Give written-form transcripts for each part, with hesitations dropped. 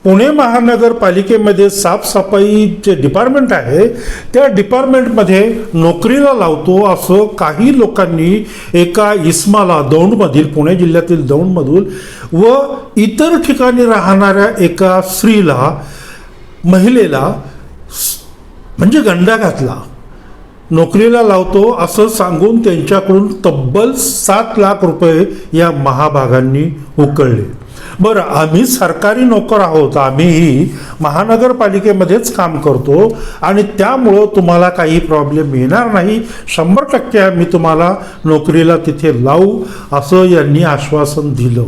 पुणे महानगरपालिकेमध्ये साफसफाई जे डिपार्टमेंट आहे त्या डिपार्टमेंटमध्ये नोकरीला लावतो असं काही लोकांनी एका इस्माला दौंडमधील, पुणे जिल्ह्यातील दौंडमधून व इतर ठिकाणी राहणाऱ्या एका स्त्रीला, महिलेला म्हणजे गंडा घातला. नोकरीला लावतो असं सांगून त्यांच्याकडून तब्बल 7 लाख रुपये या महाभागांनी उकळले. बरं, आम्ही सरकारी नोकर आहोत, आम्हीही महानगरपालिकेमध्येच काम करतो आणि त्यामुळं तुम्हाला काही प्रॉब्लेम येणार नाही, 100% आम्ही तुम्हाला नोकरीला तिथे लावू असं यांनी आश्वासन दिलं.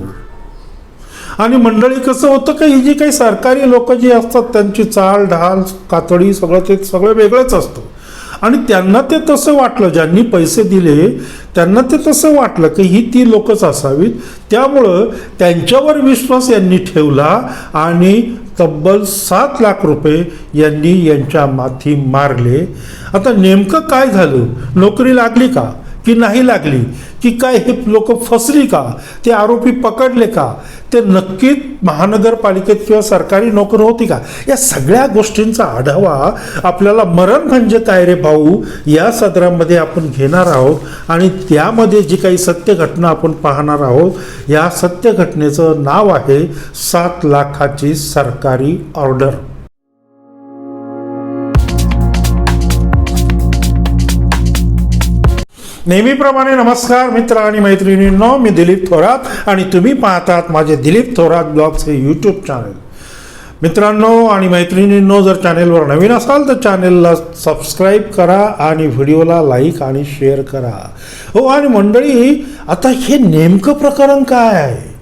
आणि मंडळी कसं होतं का, ही जी काही सरकारी लोक जी असतात त्यांची चाल ढाल कातडी सगळं वेगळंच असतं आणि त्यांना ते तसं वाटलं, ज्यांनी पैसे दिले त्यांना ते तसं वाटलं की ही ती लोकच असावीत. त्यामुळं त्यांच्यावर विश्वास यांनी ठेवला आणि तब्बल 7 लाख रुपये यांनी यांच्या माथी मारले. आता नेमकं काय झालं, नोकरी लागली का की नाही लागली, की काय हे लोक फसली का, ते आरोपी पकडले का, ते नक्कीच महानगरपालिकेत किंवा सरकारी नोकर होती का, या सगळ्या गोष्टींचा आढावा आपल्याला मरण म्हणजे काय रे भाऊ या सदरामध्ये आपण घेणार आहोत आणि त्यामध्ये जी काही सत्य घटना आपण पाहणार आहोत. या सत्य घटनेचं नाव आहे 7 लाखाची सरकारी ऑर्डर. नेहमीप्रमाणे नमस्कार मित्र आणि मैत्रिणींनो, मी दिलीप थोरात आणि तुम्ही पाहतात माझे दिलीप थोरात ब्लॉग्स हे यूट्यूब चॅनल. मित्रांनो आणि मैत्रिणींनो, जर चॅनेलवर नवीन असाल तर चॅनेलला सबस्क्राईब करा आणि व्हिडिओला लाईक आणि शेअर करा. हो, आणि मंडळी आता हे नेमकं प्रकरण काय आहे,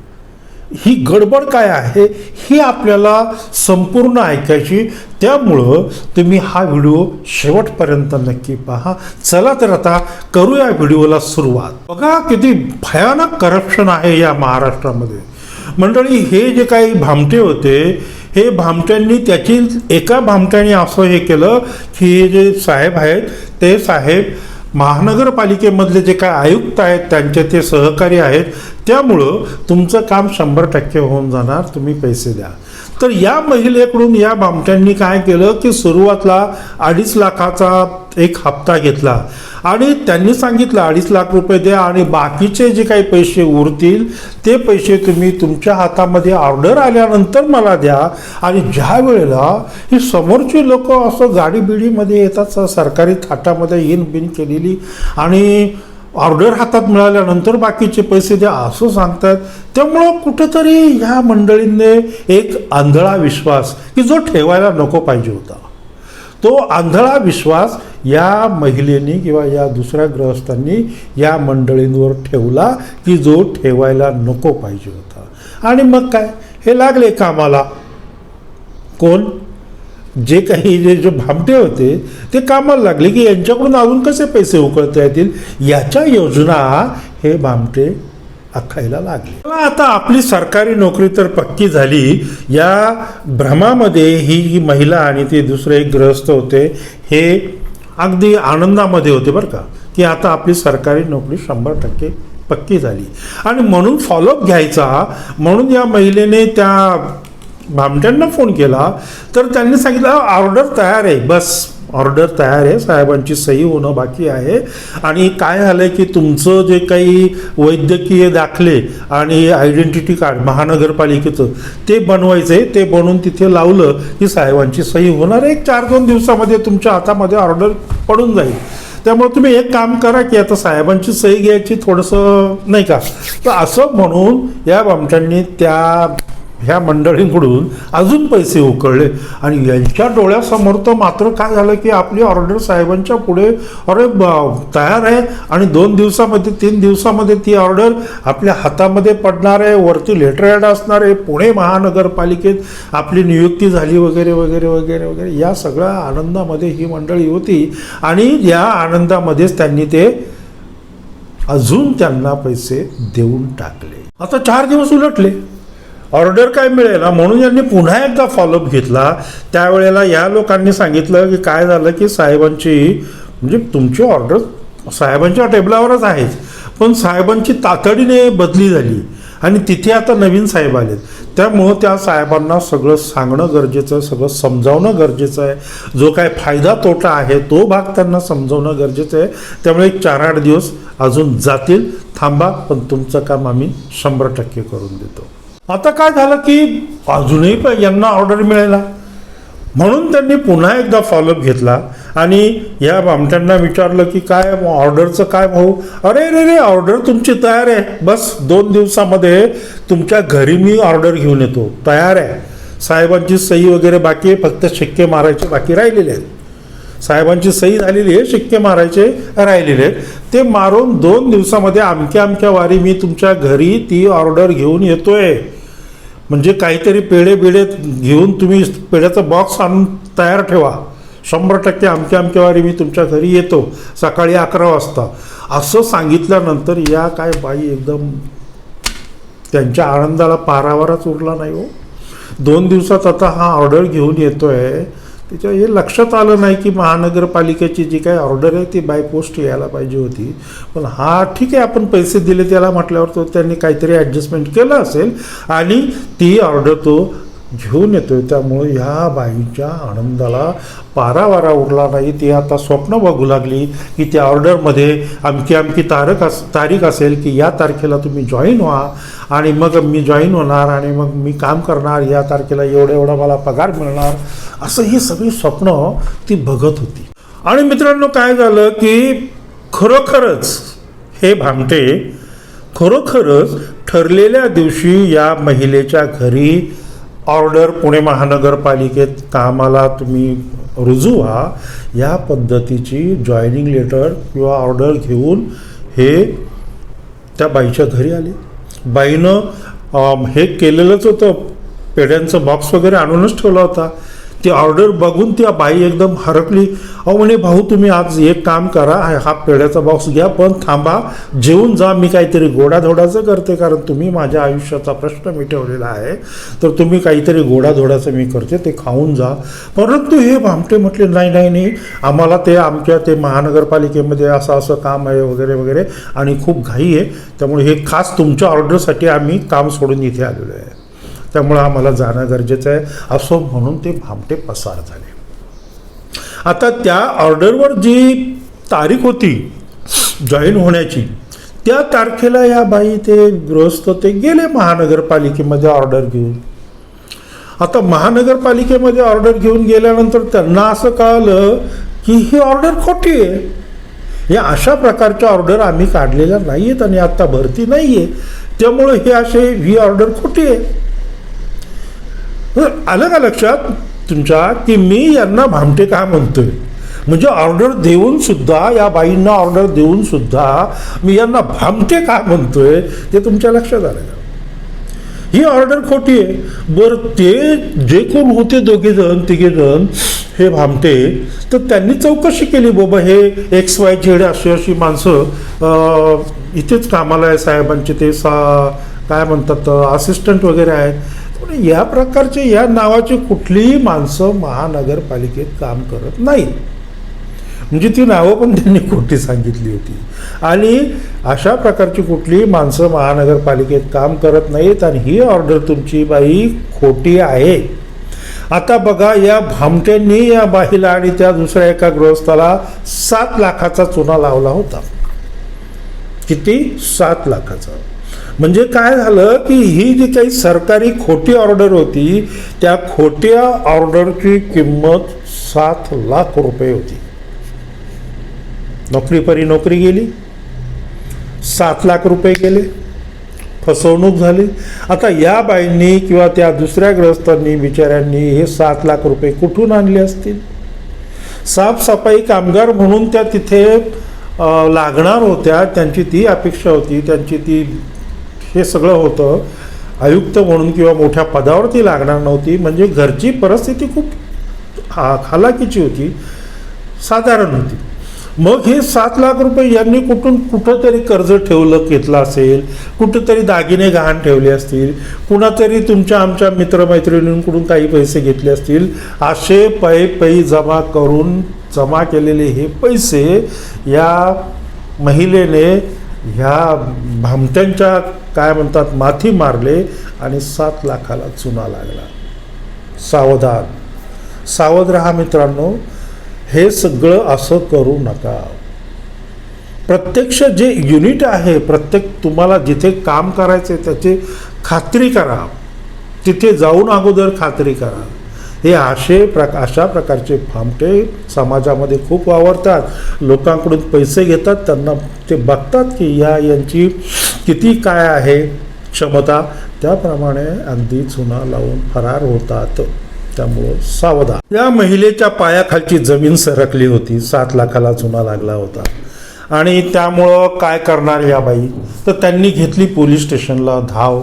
ही गडबड काय आहे ही आपल्याला संपूर्ण ऐकायची, त्यामुळं तुम्ही हा व्हिडिओ शेवटपर्यंत नक्की पहा. चला तर आता करूया व्हिडिओला सुरुवात. बघा किती भयानक करप्शन आहे या महाराष्ट्रामध्ये. मंडळी हे जे काही भामटे होते, हे भामट्यांनी त्याची एका भामट्याने असं हे केलं की हे जे साहेब आहेत ते साहेब महानगरपालिकेमधले जे काय आयुक्त आहेत त्यांचे ते सहकारी आहेत, त्यामुळं तुमचं काम 100% होऊन जाणार, तुम्ही पैसे द्या. तर या महिलेकडून या भामट्यांनी काय केलं की सुरुवातला 2.5 लाखाचा एक हप्ता घेतला आणि त्यांनी सांगितलं 2.5 लाख रुपये द्या आणि बाकीचे जे काही पैसे उरतील ते पैसे तुम्ही तुमच्या हातामध्ये ऑर्डर आल्यानंतर मला द्या. आणि ज्या वेळेला ही समोरची लोक असं गाडी बिडीमध्ये येतात, सरकारी थाटामध्ये इन बिन केलेली, आणि ऑर्डर हातात मिळाल्यानंतर बाकीचे पैसे द्या असं सांगतात. त्यामुळं कुठंतरी ह्या मंडळींनी एक आंधळा विश्वास की जो ठेवायला नको पाहिजे होता, तो आंधळा विश्वास या महिलेने किंवा या दुसऱ्या गृहस्थांनी या मंडळींवर ठेवला की जो ठेवायला नको पाहिजे होता. आणि मग काय, हे लागले कामाला. कोण, जे काही जे भामटे होते ते कामाला लागले की यांच्याकडून अजून कसे पैसे उकळता येतील याच्या योजना हे भामटे आखायला लागले. आता आपली सरकारी नोकरी तर पक्की झाली, या भ्रमामध्ये ही महिला आणि ते दुसरे एक गृहस्थ होते हे अगदी आनंदामध्ये होते बरं का, की आता आपली सरकारी नोकरी 100% पक्की झाली. आणि म्हणून फॉलोअप घ्यायचा म्हणून या महिलेने त्या भामट्यांना फोन केला तर त्यांनी सांगितलं ऑर्डर तयार आहे, बस ऑर्डर तयार आहे, साहेबांची सही होणं बाकी आहे. आणि काय झालं की तुमचं जे काही वैद्यकीय दाखले आणि आयडेंटिटी कार्ड महानगरपालिकेचं ते बनवायचं आहे, ते बनवून तिथे लावलं की साहेबांची सही होणार आहे. 1-2 दिवसामध्ये तुमच्या हातामध्ये ऑर्डर पडून जाईल. त्यामुळे तुम्ही एक काम करा की आता साहेबांची सही घ्यायची थोडंसं नाही का. तर असं म्हणून या भामट्यांनी ह्या मंडळींकडून अजून पैसे उकळले आणि यांच्या डोळ्यासमोर तर मात्र काय झालं की आपली ऑर्डर साहेबांच्या पुढे तयार आहे आणि 2 दिवसामध्ये 3 दिवसामध्ये ती ऑर्डर आपल्या हातामध्ये पडणार आहे, वरती लेटर हेड असणार आहे, पुणे महानगरपालिकेत आपली नियुक्ती झाली वगैरे वगैरे वगैरे वगैरे. या सगळ्या आनंदामध्ये ही मंडळी होती आणि या आनंदामध्येच त्यांनी ते अजून त्यांना पैसे देऊन टाकले. आता 4 दिवस उलटले, ऑर्डर काय मिळेल म्हणून यांनी पुन्हा एकदा फॉलोअप घेतला. त्यावेळेला या लोकांनी सांगितलं की काय झालं की साहेबांची म्हणजे तुमची ऑर्डर साहेबांच्या टेबलावरच आहेच, पण साहेबांची तातडीने बदली झाली आणि तिथे आता नवीन साहेब आलेत, त्यामुळं त्या साहेबांना सगळं सांगणं गरजेचं आहे, सगळं समजावणं गरजेचं आहे. जो काय फायदा तोटा आहे तो भाग त्यांना समजावणं गरजेचं आहे. त्यामुळे 4-8 दिवस अजून जातील, थांबा, पण तुमचं काम आम्ही 100% करून देतो. आता काय झालं की अजूनही पण यांना ऑर्डर मिळाला, म्हणून त्यांनी पुन्हा एकदा फॉलोअप घेतला आणि या भामट्यांना विचारलं की काय ऑर्डरचं काय भाऊ. अरे रे रे, ऑर्डर तुमची तयार आहे, बस 2 दिवसामध्ये तुमच्या घरी मी ऑर्डर घेऊन येतो, तयार आहे. साहेबांची सही वगैरे बाकी आहे, फक्त शिक्के मारायचे बाकी राहिलेले आहेत. साहेबांची सही झालेली आहे, शिक्के मारायचे राहिलेले आहेत. ते मारून 2 दिवसामध्ये अमक्या वारी मी तुमच्या घरी ती ऑर्डर घेऊन येतोय. म्हणजे काहीतरी पेढे घेऊन तुम्ही पेढ्याचा बॉक्स आणून तयार ठेवा, 100% अमक्या वारी मी तुमच्या घरी येतो सकाळी 11 वाजता. असं सांगितल्यानंतर या काय बाई एकदम त्यांच्या आनंदाला पारावारच उरला नाही हो. 2 दिवसात आता हा ऑर्डर घेऊन येतोय, त्याच्या हे लक्षात आलं नाही की महानगरपालिकेची जी काही ऑर्डर आहे ती बाय पोस्ट यायला पाहिजे होती. पण हा ठीक आहे, आपण पैसे दिले त्याला म्हटल्यावर तो त्यांनी काहीतरी ॲडजस्टमेंट केलं असेल आणि ती ऑर्डर तो घेऊन येतोय. त्यामुळे ह्या बाईच्या आनंदाला पारावारा उरला नाही. ती आता स्वप्न बघू लागली की त्या ऑर्डरमध्ये अमकी तारीख असेल की या तारखेला तुम्ही जॉईन व्हा आणि मग मी जॉईन होणार आणि मग मी काम करणार, या तारखेला एवढा मला पगार मिळणार, असं ही सगळी स्वप्न ती बघत होती. आणि मित्रांनो काय झालं की खरोखरच हे भामटे खरोखरच ठरलेल्या दिवशी या महिलेच्या घरी ऑर्डर पुणे महानगरपालिकेत कामाला तुम्ही रुजू व्हा या पद्धतीची जॉईनिंग लेटर किंवा ऑर्डर घेऊन हे त्या बाईच्या घरी आले. बाईनं हे केलेलंच होतं, पेढ्यांचं बॉक्स वगैरे आणूनच ठेवला होता. ती ऑर्डर बघून ती बाई एकदम हरकली. अहो म्हणे, भाऊ तुम्ही आज एक काम करा, हा पेढ्याचा बॉक्स घ्या, पण थांबा, जेवून जा, मी काहीतरी गोडाधोडाचं करते, कारण तुम्ही माझ्या आयुष्याचा प्रश्न मिटवलेला आहे, तर तुम्ही काहीतरी गोडाधोडाचं मी करते, ते खाऊन जा. परंतु हे भामटे म्हटले नाही, आम्हाला ते महानगरपालिकेमध्ये असं काम आहे वगैरे आणि खूप घाई आहे, त्यामुळे हे खास तुमच्या ऑर्डरसाठी आम्ही काम सोडून इथे आलेलो आहे, त्यामुळं आम्हाला जाणं गरजेचं आहे, असं म्हणून ते भामटे पसार झाले. आता त्या ऑर्डरवर जी तारीख होती जॉईन होण्याची, त्या तारखेला या बाई ते गृहस्थ ते गेले महानगरपालिकेमध्ये ऑर्डर घेऊन. आता महानगरपालिकेमध्ये ऑर्डर घेऊन गेल्यानंतर त्यांना असं कळलं की ही ऑर्डर खोटी आहे. या अशा प्रकारच्या ऑर्डर आम्ही काढलेल्या नाही आहेत आणि आत्ता भरती नाही आहे, त्यामुळं ही ऑर्डर खोटी आहे. आलं का लक्षात तुमच्या की मी यांना भामटे का म्हणतोय? म्हणजे ऑर्डर देऊन सुद्धा, या बाईंना ऑर्डर देऊन सुद्धा मी यांना भामटे का म्हणतोय ते तुमच्या लक्षात आलं का? ही ऑर्डर खोटी आहे. बरं, ते जे कोण होते तिघेजण हे भामटे, तर त्यांनी चौकशी केली, बाबा हे XYZ अशी माणसं इथेच कामाला आहे, साहेबांचे ते काय म्हणतात असिस्टंट वगैरे आहेत. या प्रकारचे या नावाची कुठलीही माणसं महानगरपालिकेत काम करत नाहीत. म्हणजे ती नावं पण त्यांनी खोटी सांगितली होती आणि अशा प्रकारची कुठलीही माणसं महानगरपालिकेत काम करत नाहीत आणि ही ऑर्डर तुमची बाई खोटी आहे. आता बघा, या भामट्यांनी या बाईला आणि त्या दुसऱ्या एका गृहस्थाला 7 लाखाचा चुना लावला होता. किती? 7 लाखाचा. म्हणजे काय झालं की ही जी काही सरकारी खोटी ऑर्डर होती, त्या खोट्या ऑर्डरची किंमत 7 लाख रुपये होती. नोकरी गेली, 7 लाख रुपये गेले, फसवणूक झाली. आता या बाईंनी किंवा त्या दुसऱ्या ग्रस्तांनी बिचाऱ्यांनी हे 7 लाख रुपये कुठून आणले असतील? साफसफाई कामगार म्हणून त्या तिथे लागणार होत्या, त्यांची ती अपेक्षा होती, त्यांची ती हे सगळं होतं. आयुक्त म्हणून किंवा मोठ्या पदावरती लागणार नव्हती. म्हणजे घरची परिस्थिती खूप हालाकीची होती, साधारण होती. मग हे 7 लाख रुपये यांनी कुठंतरी कर्ज घेतलं असेल, कुठंतरी दागिने गहाण ठेवले असतील, कुणातरी तुमच्या आमच्या मित्रमैत्रिणींकडून काही पैसे घेतले असतील. असे पै जमा केलेले हे पैसे या महिलेने ह्या भामट्यांच्या काय म्हणतात माथी मारले आणि 7 लाखाला चुना लागला. सावधान, सावध राहा मित्रांनो. हे सगळं असं करू नका. प्रत्यक्ष जे युनिट आहे, प्रत्येक तुम्हाला जिथे काम करायचे त्याची खात्री करा. तिथे जाऊन अगोदर खात्री करा. हे अशा प्रकारचे भामटे समाजामध्ये खूप वावरतात. लोकांकडून पैसे घेतात, त्यांना ते बघतात की यांची किती काय आहे क्षमता, त्याप्रमाणे अगदी चुना लावून फरार होतात. त्यामुळं सावधान. या महिलेच्या पायाखालची जमीन सरकली होती, 7 लाखाला चुना लागला होता. आणि त्यामुळं काय करणार या बाई, तर त्यांनी घेतली पोलीस स्टेशनला धाव.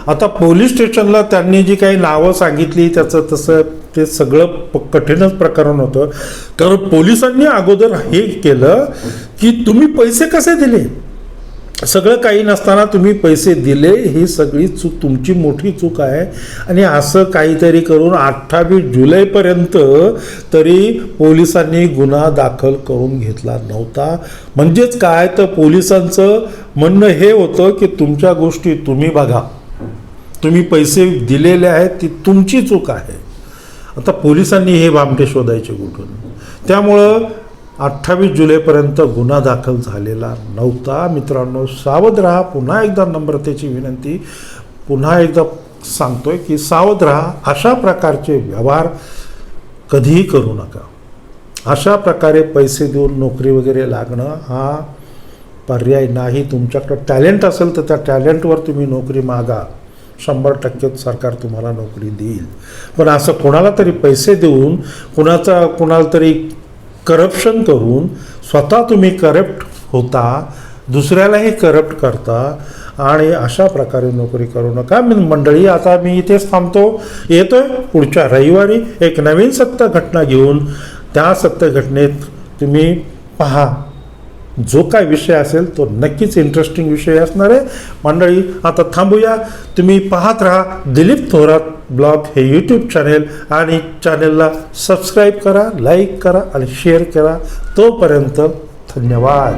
आता पोलीस स्टेशनला त्यांनी जी काही नावं सांगितली त्याचं तसं ते सगळं कठीणच प्रकरण होतं. तर पोलिसांनी अगोदर हे केलं की तुम्ही पैसे कसे दिले, सगळं काही नसताना तुम्ही पैसे दिले, ही सगळी चूक तुमची मोठी चूक आहे. आणि असं काहीतरी करून 28 जुलैपर्यंत तरी पोलिसांनी गुन्हा दाखल करून घेतला नव्हता. म्हणजेच काय, तर पोलिसांचं म्हणणं हे होतं की तुमच्या गोष्टी तुम्ही बघा, तुम्ही पैसे दिलेले आहेत ती तुमची चूक आहे. आता पोलिसांनी हे भामटे शोधायचे कुठून. त्यामुळं 28 जुलैपर्यंत गुन्हा दाखल झालेला नव्हता. मित्रांनो सावध राहा. पुन्हा एकदा नम्रतेची विनंती, पुन्हा एकदा सांगतोय की सावध राहा. अशा प्रकारचे व्यवहार कधीही करू नका. अशा प्रकारे पैसे देऊन नोकरी वगैरे लागणं हा पर्याय नाही. तुमच्याकडं टॅलेंट असेल तर त्या टॅलेंटवर तुम्ही नोकरी मागा, 100% सरकार तुम्हाला नोकरी देईल. पण असं कोणाला तरी पैसे देऊन, कोणाला तरी करप्शन करून स्वतः तुम्ही करप्ट होता, दुसऱ्यालाही करप्ट करता, आणि अशा प्रकारे नोकरी करू नका. मंडळी, आता मी इथेच थांबतो. येतोय पुढच्या रविवारी एक नवीन सत्य घटना घेऊन. त्या सत्य घटनेत तुम्ही पहा, जो काय विषय असेल तो नक्कीच इंटरेस्टिंग विषय असणार आहे. मंडळी आता थांबूया. तुम्ही पाहत राहा दिलीप थोरात ब्लॉग हे यूट्यूब चॅनेल, आणि चॅनेलला सबस्क्राईब करा, लाईक करा आणि शेअर करा. तोपर्यंत धन्यवाद.